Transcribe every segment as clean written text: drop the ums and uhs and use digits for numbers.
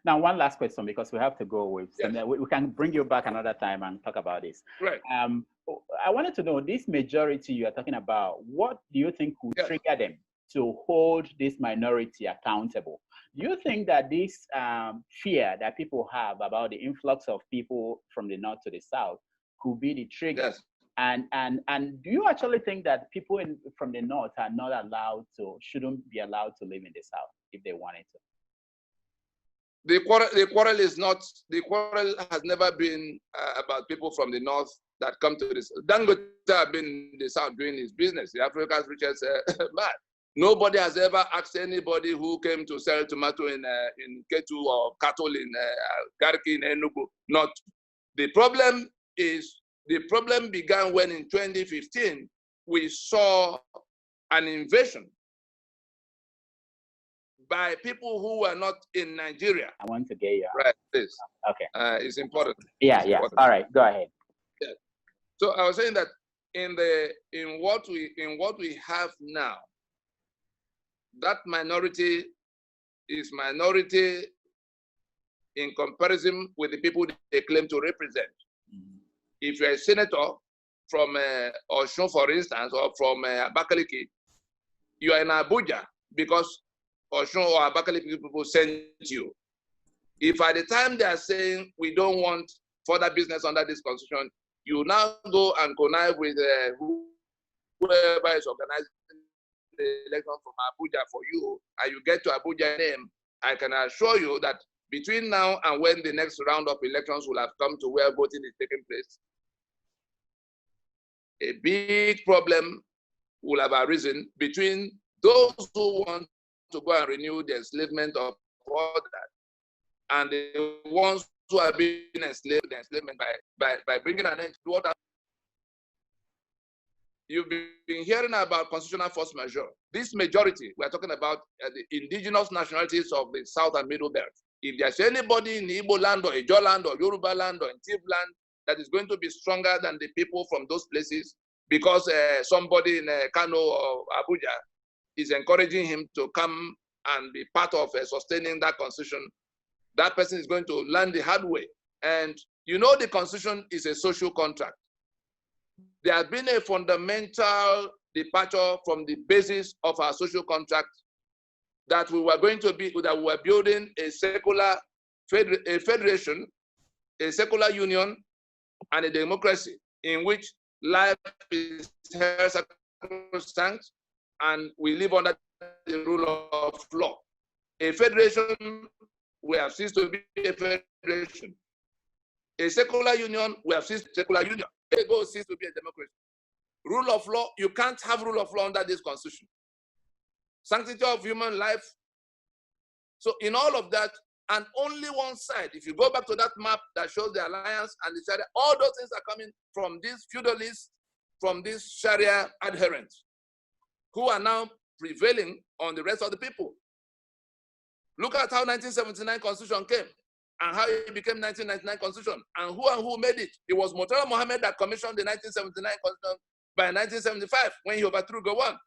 Now, one last question, because we have to go with, Yes. we can bring you back another time and talk about this. Right. I wanted to know, this majority you are talking about, what do you think would Yes. trigger them to hold this minority accountable? Do you think that this fear that people have about the influx of people from the north to the south could be the trigger? Yes. And do you actually think that people from the north are not allowed to, shouldn't be allowed to live in the south if they wanted to? The quarrel is not, the quarrel has never been about people from the north that come to this. Dangote has been in the south doing his business. The Africa's richest man. Nobody has ever asked anybody who came to sell tomato in Ketu or cattle in Garki in Enugu. Not. The problem began when in 2015 we saw an invasion by people who were not in Nigeria. I want to get you. Right, this. Okay. It's important. Yeah, it's yeah. important. All right, go ahead. Yeah. So I was saying that in what we have now, that minority is minority in comparison with the people they claim to represent. Mm-hmm. If you're a senator from Osun, for instance, or from Abakaliki, you are in Abuja because Osun or Abakaliki people sent you. If at the time they are saying we don't want further business under this constitution, you now go and connive with whoever is organizing the election from Abuja for you, and you get to Abuja name, I can assure you that between now and when the next round of elections will have come to where voting is taking place, a big problem will have arisen between those who want to go and renew the enslavement of others and the ones who are being enslaved, the enslavement by bringing an end to what you've been hearing about constitutional force majeure. This majority, we're talking about the indigenous nationalities of the South and Middle Belt. If there's anybody in Igbo land or Ijaw land or Yoruba land or Tiv land that is going to be stronger than the people from those places because somebody in Kano or Abuja is encouraging him to come and be part of sustaining that constitution, that person is going to learn the hard way. And you know the constitution is a social contract. There has been a fundamental departure from the basis of our social contract that we were building a secular federation, a secular union, and a democracy in which life is held sacrosanct and we live under the rule of law. A federation, we have ceased to be a federation. A secular union, we have ceased to be a secular union. It goes cease to be a democracy. Rule of law, you can't have rule of law under this constitution. Sanctity of human life. So in all of that, and only one side, if you go back to that map that shows the alliance and the Sharia, all those things are coming from these feudalists, from these Sharia adherents, who are now prevailing on the rest of the people. Look at how 1979 Constitution came and how it became 1999 Constitution and who made it. It was Murtala Mohammed that commissioned the 1979 Constitution by 1975 when he overthrew Gowon.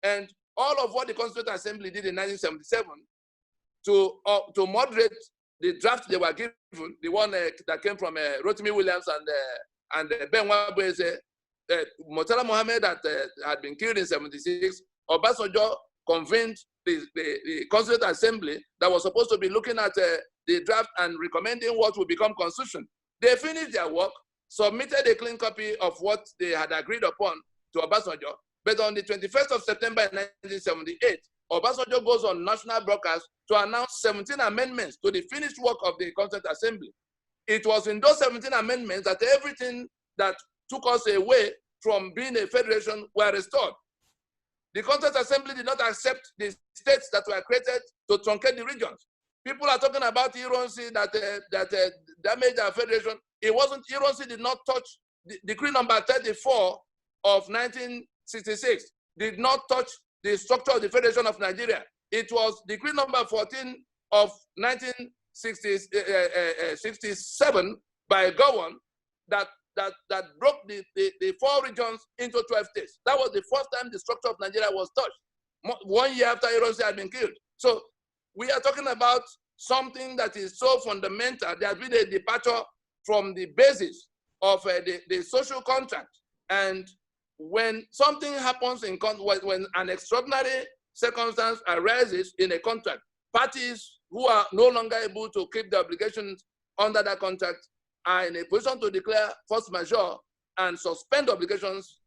And all of what the Constituent Assembly did in 1977 to moderate the draft they were given, the one that came from Rotimi Williams and Ben Wabweze, Murtala Mohammed that had been killed in 76, Obasanjo convened the Constituent Assembly that was supposed to be looking at the draft and recommending what would become constitution. They finished their work, submitted a clean copy of what they had agreed upon to Obasanjo, but on the 21st of September 1978, Obasanjo goes on national broadcast to announce 17 amendments to the finished work of the Constituent Assembly. It was in those 17 amendments that everything that took us away from being a federation were restored. The Constituent Assembly did not accept the states that were created to truncate the regions. People are talking about Ironsi that damaged our federation. It wasn't, Ironsi did not touch, decree number 34 of 1966 did not touch the structure of the Federation of Nigeria. It was decree number 14 of 1967 by Gowon that broke the 4 regions into 12 states. That was the first time the structure of Nigeria was touched, 1 year after Ironsi had been killed. So we are talking about something that is so fundamental. There has been a departure from the basis of the social contract. And when something happens when an extraordinary circumstance arises in a contract, parties who are no longer able to keep the obligations under that contract are in a position to declare force majeure and suspend obligations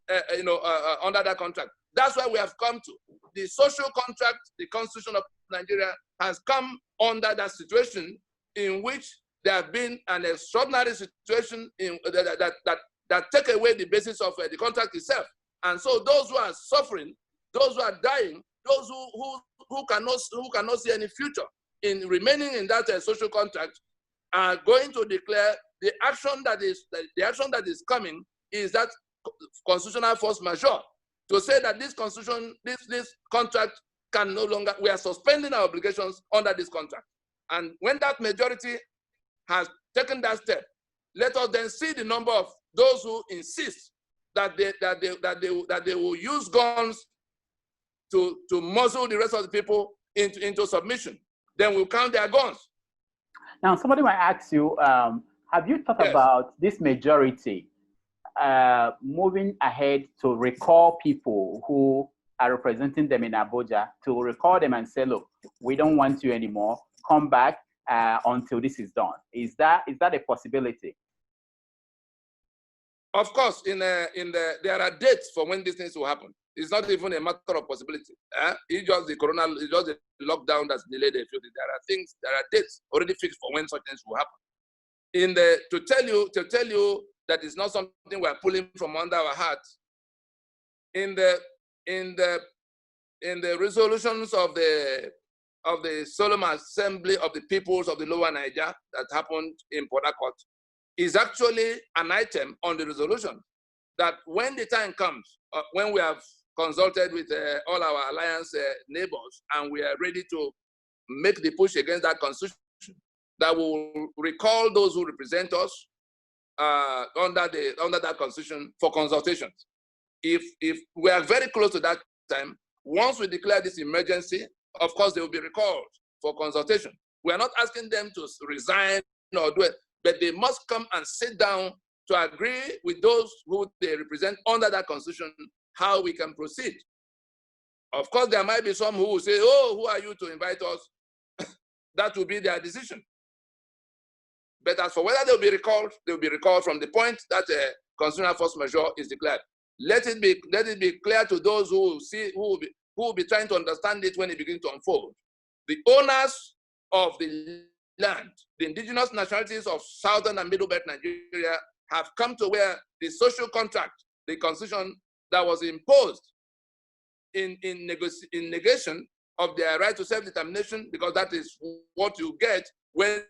under that contract. That's why we have come to. The social contract, the Constitution of Nigeria, has come under that situation in which there have been an extraordinary situation that take away the basis of the contract itself. And so those who are suffering, those who are dying, those who cannot see any future in remaining in that social contract are going to declare the action that is coming is that constitutional force majeure, to say that this contract can no longer, we are suspending our obligations under this contract. And when that majority has taken that step, let us then see the number of those who insist that they will use guns to muzzle the rest of the people into submission. Then we'll count their guns. Now, somebody might ask you, have you thought about this majority moving ahead to recall people who are representing them in Abuja, to recall them and say, look, we don't want you anymore, come back until this is done? Is that a possibility? Of course, there are dates for when these things will happen. It's not even a matter of possibility. It's just the lockdown that's delayed a few days. There are dates already fixed for when such things will happen. To tell you that it's not something we're pulling from under our hearts. In the resolutions of the Solemn Assembly of the Peoples of the Lower Niger that happened in Port Harcourt, is actually an item on the resolution that when the time comes, when we have consulted with all our alliance neighbors and we are ready to make the push against that constitution, that will recall those who represent us under that constitution for consultations. If we are very close to that time, once we declare this emergency, of course they will be recalled for consultation. We are not asking them to resign or do it, but they must come and sit down to agree with those who they represent under that constitution how we can proceed. Of course, there might be some who will say, oh, who are you to invite us? That will be their decision. But as for whether they'll be recalled from the point that constitutional force majeure is declared. Let it be clear to those who will be trying to understand it when it begins to unfold. The owners of the land, the indigenous nationalities of Southern and Middle Belt Nigeria, have come to where the social contract, the constitution that was imposed in negation of their right to self-determination, because that is what you get when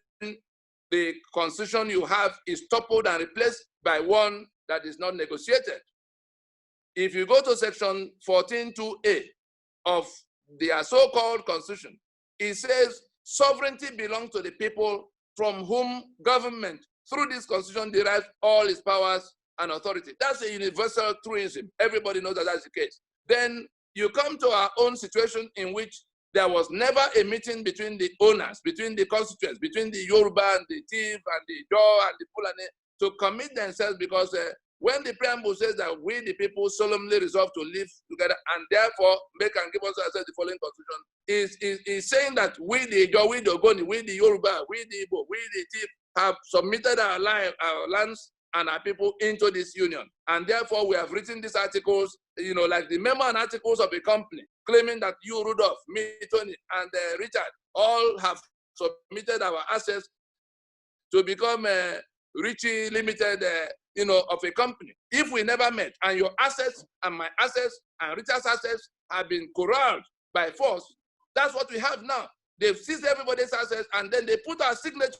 the constitution you have is toppled and replaced by one that is not negotiated. If you go to section 14.2a of their so-called constitution, it says sovereignty belongs to the people from whom government, through this constitution, derives all its powers and authority. That's a universal truism. Everybody knows that that's the case. Then you come to our own situation in which there was never a meeting between the owners, between the constituents, between the Yoruba and the Tiv and the Jaw and the Fulani to commit themselves, because when the preamble says that we, the people, solemnly resolve to live together and therefore make and give us ourselves the following constitution, is saying that we, the Jaw, we, the Ogoni, we, the Yoruba, we, the Igbo, we, the Tiv, have submitted our lands and our people into this union. And therefore, we have written these articles, like the memo and articles of a company, claiming that you, Rudolph, me, Tony, and Richard, all have submitted our assets to become Richie Limited, of a company. If we never met, and your assets and my assets and Richard's assets have been corralled by force, that's what we have now. They've seized everybody's assets, and then they put our signature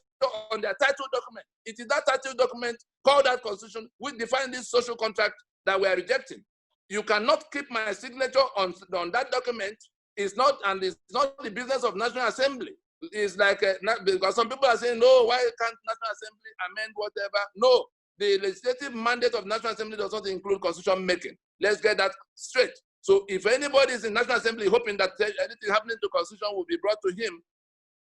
on their title document. It is that title document called that constitution which defines this social contract that we are rejecting. You cannot keep my signature on that document. It's not the business of National Assembly. It's like, because some people are saying, no, why can't National Assembly amend whatever? No, the legislative mandate of National Assembly does not include constitution making. Let's get that straight. So if anybody is in National Assembly hoping that anything happening to constitution will be brought to him,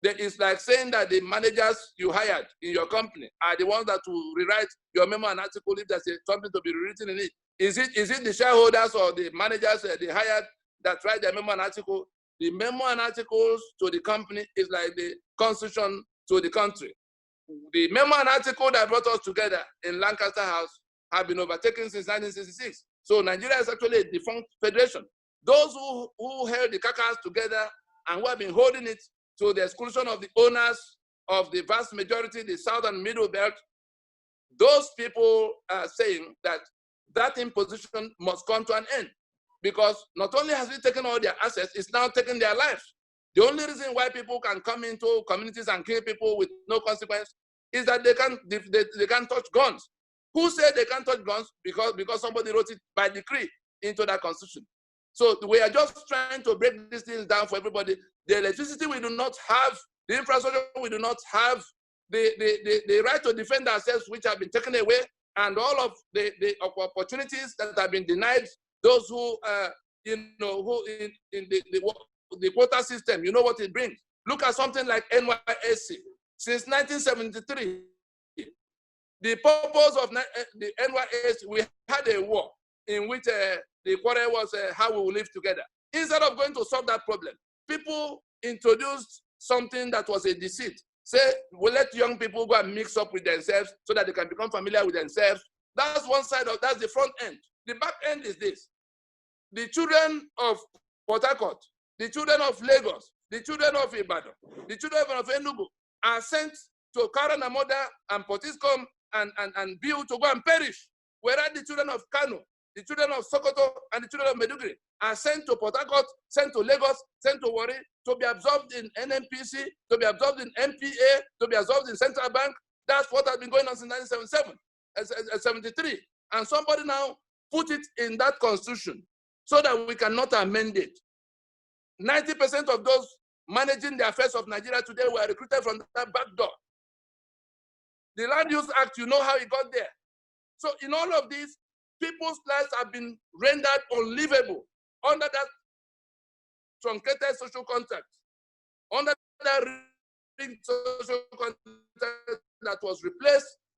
It's like saying that the managers you hired in your company are the ones that will rewrite your memo and article if there's something to be rewritten in it. Is it the shareholders or the managers they hired that write the memo and article? The memo and articles to the company is like the constitution to the country. The memo and article that brought us together in Lancaster House have been overtaken since 1966. So Nigeria is actually a defunct federation. Those who held the caucus together and who have been holding it to the exclusion of the owners of the vast majority, the South and Middle Belt, those people are saying that that imposition must come to an end, because not only has it taken all their assets, it's now taken their lives. The only reason why people can come into communities and kill people with no consequence is that they can't touch guns. Who said they can't touch guns? Because somebody wrote it by decree into that constitution. So we are just trying to break these things down for everybody. The electricity we do not have, the infrastructure we do not have, the right to defend ourselves which have been taken away, and all of the opportunities that have been denied those who who in the quota system. You know what it brings. Look at something like NYSC. Since 1973, the purpose of the NYSC, we had a war in which the quarrel was how we will live together. Instead of going to solve that problem, people introduced something that was a deceit. Say, we'll let young people go and mix up with themselves so that they can become familiar with themselves. That's one side of, that's the front end. The back end is this. The children of Port Harcourt, the children of Lagos, the children of Ibadan, the children of Enugu are sent to Karanamoda and Potiskum and Biu to go and perish. Whereas the children of Kano, the children of Sokoto, and the children of Meduguri are sent to Port Harcourt, sent to Lagos, sent to Warri, to be absorbed in NNPC, to be absorbed in MPA, to be absorbed in Central Bank. That's what has been going on since 1977, 73. And somebody now put it in that constitution so that we cannot amend it. 90% of those managing the affairs of Nigeria today were recruited from that back door. The Land Use Act, you know how it got there. So in all of this, people's lives have been rendered unlivable under that truncated social contract, under that social contract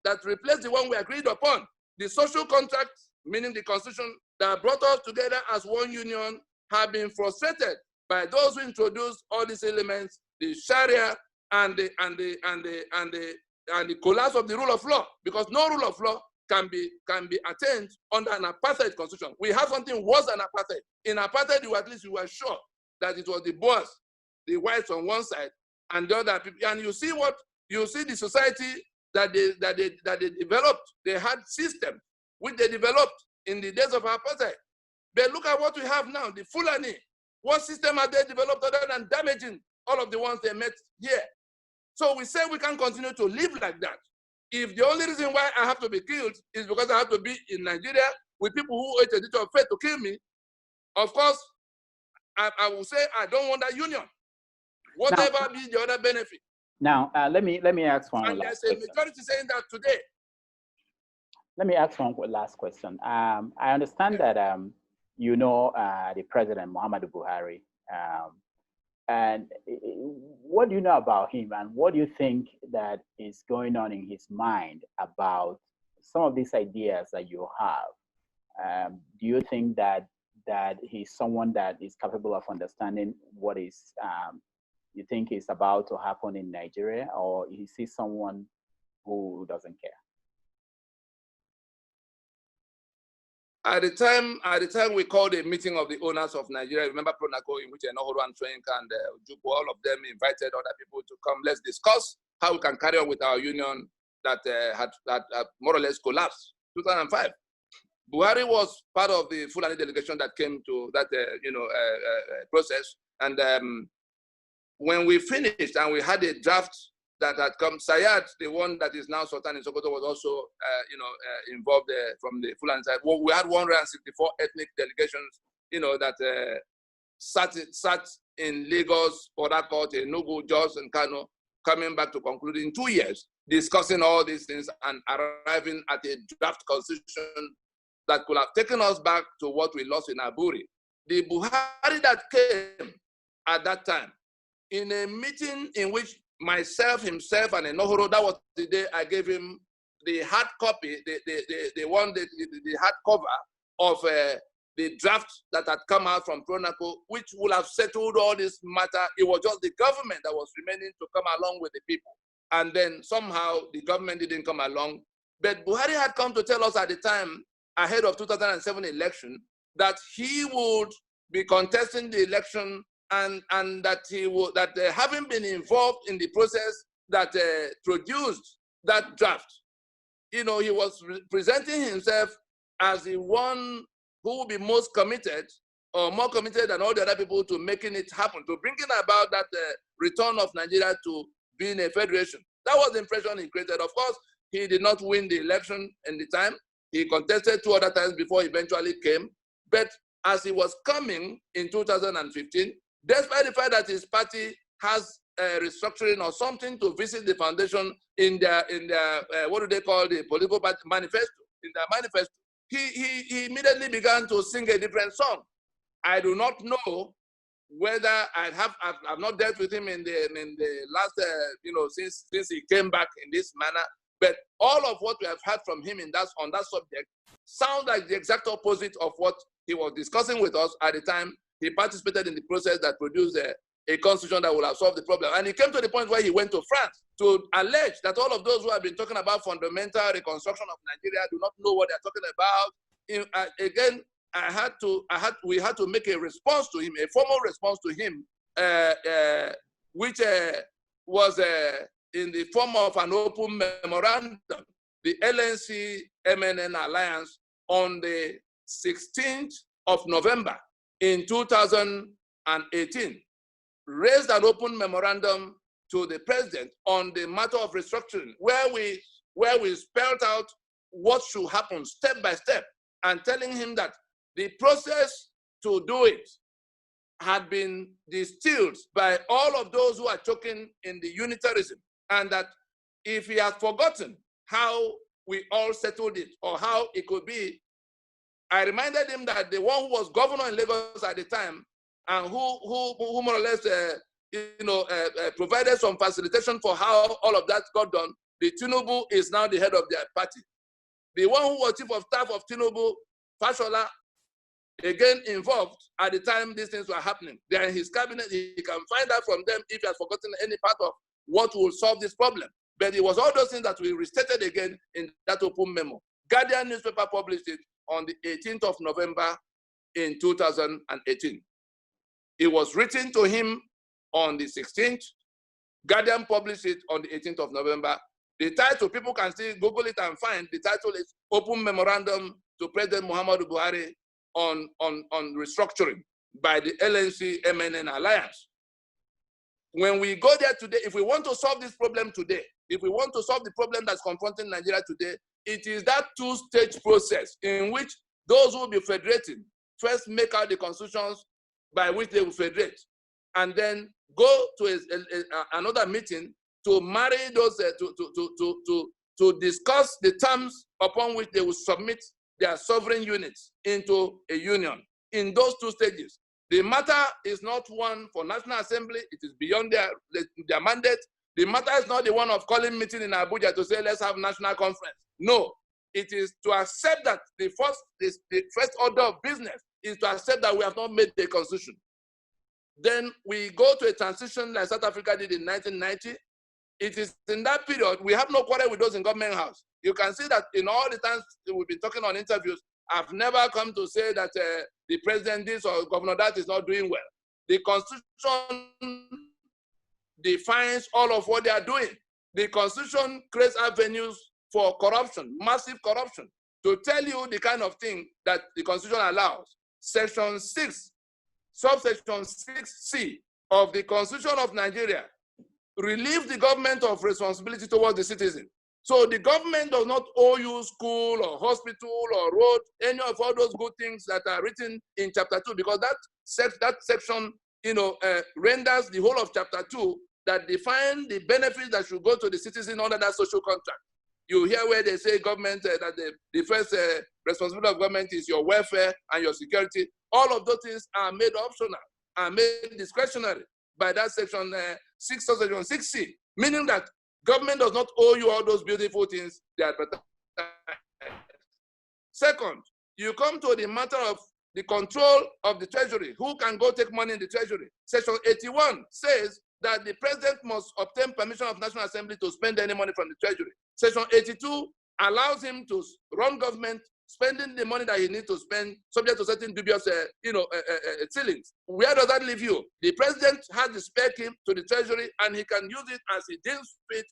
that replaced the one we agreed upon. The social contract, meaning the constitution that brought us together as one union, have been frustrated by those who introduced all these elements, the Sharia and the collapse of the rule of law, because no rule of law can be attained under an apartheid constitution. We have something worse than apartheid. In apartheid, at least you were sure that it was the Boers, the whites on one side, and the other people. And you see the society that they developed. They had systems which they developed in the days of apartheid. But look at what we have now, the Fulani. What system have they developed other than damaging all of the ones they met here? So we say we can't continue to live like that. If the only reason why I have to be killed is because I have to be in Nigeria with people who ate a ditch of faith to kill me, of course, I will say I don't want that union. Whatever now, be the other benefit. Now, let me ask one and last there's a majority saying that today. Let me ask one last question. I understand that you know the President Muhammadu Buhari, and what do you know about him, and what do you think that is going on in his mind about some of these ideas that you have? Do you think that he's someone that is capable of understanding what is you think is about to happen in Nigeria, or is he someone who doesn't care? At the time we called a meeting of the owners of Nigeria, remember Pronaco, in which Enohoro and Frank and Jupo, all of them invited other people to come. Let's discuss how we can carry on with our union that had more or less collapsed. 2005. Buhari was part of the Fulani delegation that came to that process. And when we finished and we had a draft that had come, Sayad, the one that is now Sultan in Sokoto, was also involved from the Fulani side. Well, we had 164 ethnic delegations, that sat in Lagos, Port Harcourt, Enugu, Jos, and Kano, coming back to conclude in 2 years, discussing all these things and arriving at a draft constitution that could have taken us back to what we lost in Aburi. The Buhari that came at that time in a meeting in which myself, himself, and Enohoro, that was the day I gave him the hard copy, the hard cover of the draft that had come out from Pronaco, which would have settled all this matter. It was just the government that was remaining to come along with the people. And then somehow the government didn't come along. But Buhari had come to tell us at the time, ahead of 2007 election, that he would be contesting the election and that he would, having been involved in the process that produced that draft, you know, he was presenting himself as the one who will be most committed, or more committed than all the other people, to making it happen, to bringing about that return of Nigeria to being a federation. That was the impression he created. Of course, he did not win the election in the time. He contested 2 other times before he eventually came. But as he was coming in 2015, despite the fact that his party has restructuring or something to visit the foundation in their what do they call the political party manifesto, in their manifesto, he immediately began to sing a different song. I do not know whether I've not dealt with him in the last since he came back in this manner, but all of what we have heard from him on that subject sounds like the exact opposite of what he was discussing with us at the time he participated in the process that produced a constitution that will have solved the problem. And he came to the point where he went to France to allege that all of those who have been talking about fundamental reconstruction of Nigeria do not know what they're talking about. Again, we had to make a response to him, a formal response to him, which was in the form of an open memorandum, the LNC-MNN Alliance, on the 16th of November in 2018, raised an open memorandum to the president on the matter of restructuring, where we spelled out what should happen step by step, and telling him that the process to do it had been distilled by all of those who are choking in the unitarism, and that if he has forgotten how we all settled it or how it could be, I reminded him that the one who was governor in Lagos at the time and who more or less provided some facilitation for how all of that got done, the Tinubu is now the head of their party. The one who was chief of staff of Tinubu, Fashola, again involved at the time these things were happening. They are in his cabinet. He can find out from them if he has forgotten any part of what will solve this problem. But it was all those things that we restated again in that open memo. Guardian newspaper published it on the 18th of November in 2018. It was written to him on the 16th. Guardian published it on the 18th of November. The title, people can still Google it and find, the title is Open Memorandum to President Muhammadu Buhari on restructuring by the LNC-MNN Alliance. When we go there today, if we want to solve this problem today, if we want to solve the problem that's confronting Nigeria today, it is that two-stage process in which those who will be federating first make out the constitutions by which they will federate, and then go to another meeting to marry those, to discuss the terms upon which they will submit their sovereign units into a union. In those two stages, the matter is not one for National Assembly. It is beyond their mandate. The matter is not the one of calling meeting in Abuja to say, let's have national conference. No, it is to accept that the first order of business is to accept that we have not made the constitution. Then we go to a transition like South Africa did in 1990. It is in that period, we have no quarrel with those in government house. You can see that in all the times we've been talking on interviews, I've never come to say that the president this or governor that is not doing well. The constitution defines all of what they are doing. The constitution creates avenues for corruption, massive corruption. To tell you the kind of thing that the constitution allows, section 6, subsection 6C of the Constitution of Nigeria relieves the government of responsibility towards the citizen. So the government does not owe you school or hospital or road, any of all those good things that are written in chapter 2, because that section, renders the whole of chapter 2 that define the benefits that should go to the citizen under that social contract. You hear where they say government, that the first responsibility of government is your welfare and your security. All of those things are made optional, are made discretionary. by that section 6 or section 6C, meaning that government does not owe you all those beautiful things they advertise. Second, you come to the matter of the control of the treasury. Who can go take money in the treasury? Section 81 says that the president must obtain permission of National Assembly to spend any money from the treasury. Section 82 allows him to run government, spending the money that he needs to spend, subject to certain dubious, ceilings. Where does that leave you? The president has the spare key to the treasury, and he can use it as he deems fit,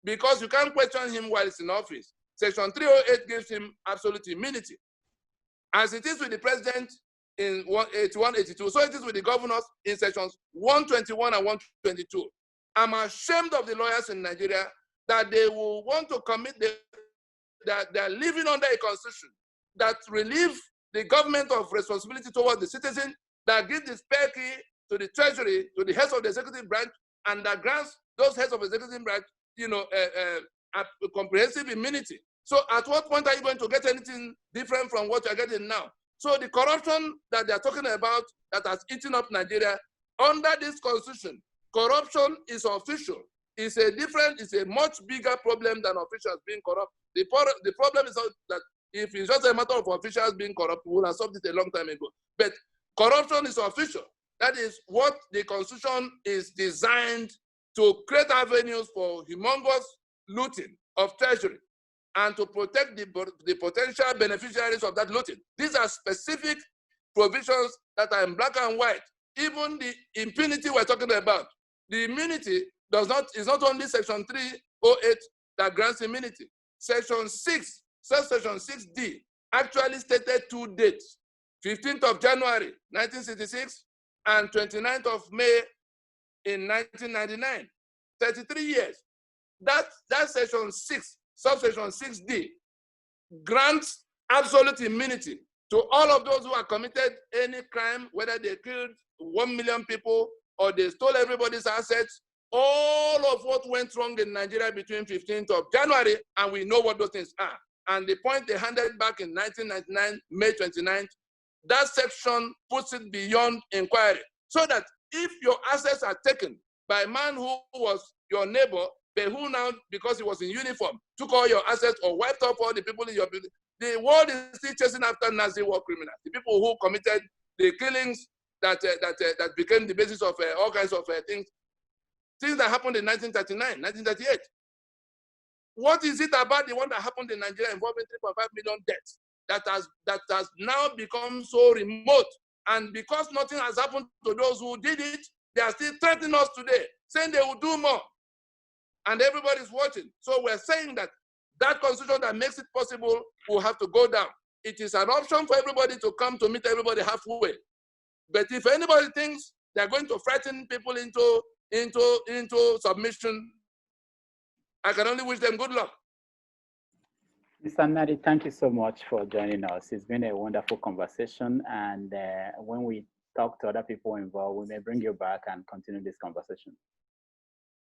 because you can't question him while he's in office. Section 308 gives him absolute immunity. As it is with the president in 81, 82, so it is with the governors in sections 121 and 122. I'm ashamed of the lawyers in Nigeria that they will want to commit that they're living under a constitution that relieves the government of responsibility towards the citizen, that gives the spare key to the treasury, to the heads of the executive branch, and that grants those heads of the executive branch, a comprehensive immunity. So at what point are you going to get anything different from what you're getting now? So the corruption that they're talking about that has eaten up Nigeria, under this constitution, corruption is official. It's a much bigger problem than officials being corrupt. The problem is that if it's just a matter of officials being corrupt, we would have solved it a long time ago. But corruption is official. That is what the constitution is designed to create avenues for humongous looting of treasury and to protect the potential beneficiaries of that looting. These are specific provisions that are in black and white. Even the impunity we're talking about, the immunity is not only section 308 that grants immunity. Section 6, subsection 6D, actually stated two dates, 15th of January, 1966, and 29th of May in 1999, 33 years. That section 6, subsection 6D, grants absolute immunity to all of those who have committed any crime, whether they killed 1 million people or they stole everybody's assets, all of what went wrong in Nigeria between 15th of January, and we know what those things are. And the point they handed back in 1999, May 29th, that section puts it beyond inquiry. So that if your assets are taken by a man who was your neighbor, but who now, because he was in uniform, took all your assets or wiped off all the people in your building, the world is still chasing after Nazi war criminals, the people who committed the killings that became the basis of all kinds of things that happened in 1939, 1938. What is it about the one that happened in Nigeria involving 3.5 million deaths that has now become so remote? And because nothing has happened to those who did it, they are still threatening us today, saying they will do more. And everybody's watching. So we're saying that constitution that makes it possible will have to go down. It is an option for everybody to come to meet everybody halfway. But if anybody thinks they're going to frighten people into submission, I can only wish them good luck. Mr. Nnadi, thank you so much for joining us. It's been a wonderful conversation. And when we talk to other people involved, we may bring you back and continue this conversation.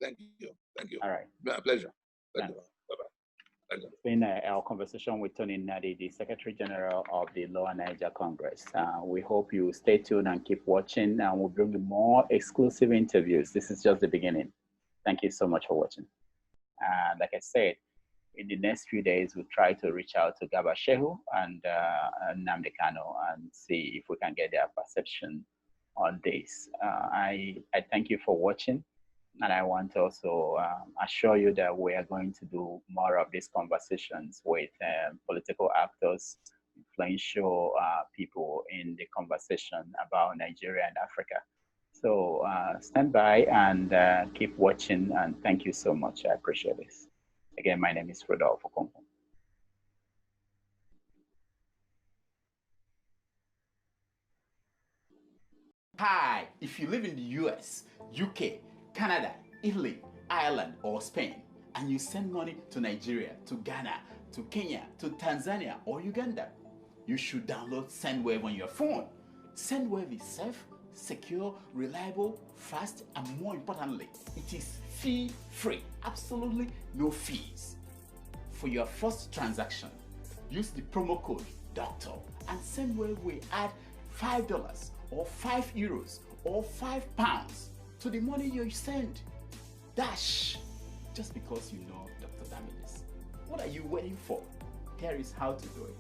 Thank you. Thank you. All right. My pleasure. Thank you. Bye-bye. Thank you. It's been our conversation with Tony Nnadi, the Secretary General of the Lower Niger Congress. We hope you stay tuned and keep watching, and we'll bring you more exclusive interviews. This is just the beginning. Thank you so much for watching. Like I said, in the next few days, we'll try to reach out to Garba Shehu and Nnamdi Kanu and see if we can get their perception on this. I thank you for watching. And I want to also assure you that we are going to do more of these conversations with political actors, influential people in the conversation about Nigeria and Africa. So stand by and keep watching, and thank you so much. I appreciate this. Again, my name is Rodolfo Okonkwo. Hi, if you live in the US, UK, Canada, Italy, Ireland, or Spain, and you send money to Nigeria, to Ghana, to Kenya, to Tanzania, or Uganda, you should download SendWave on your phone. SendWave is safe, secure, reliable, fast, and more importantly, it is fee-free, absolutely no fees. For your first transaction, use the promo code DOCTOR, and SendWave will add $5 or €5 or £5 to the money you send. Dash! Just because you know Dr. Damages. What are you waiting for? Here is how to do it.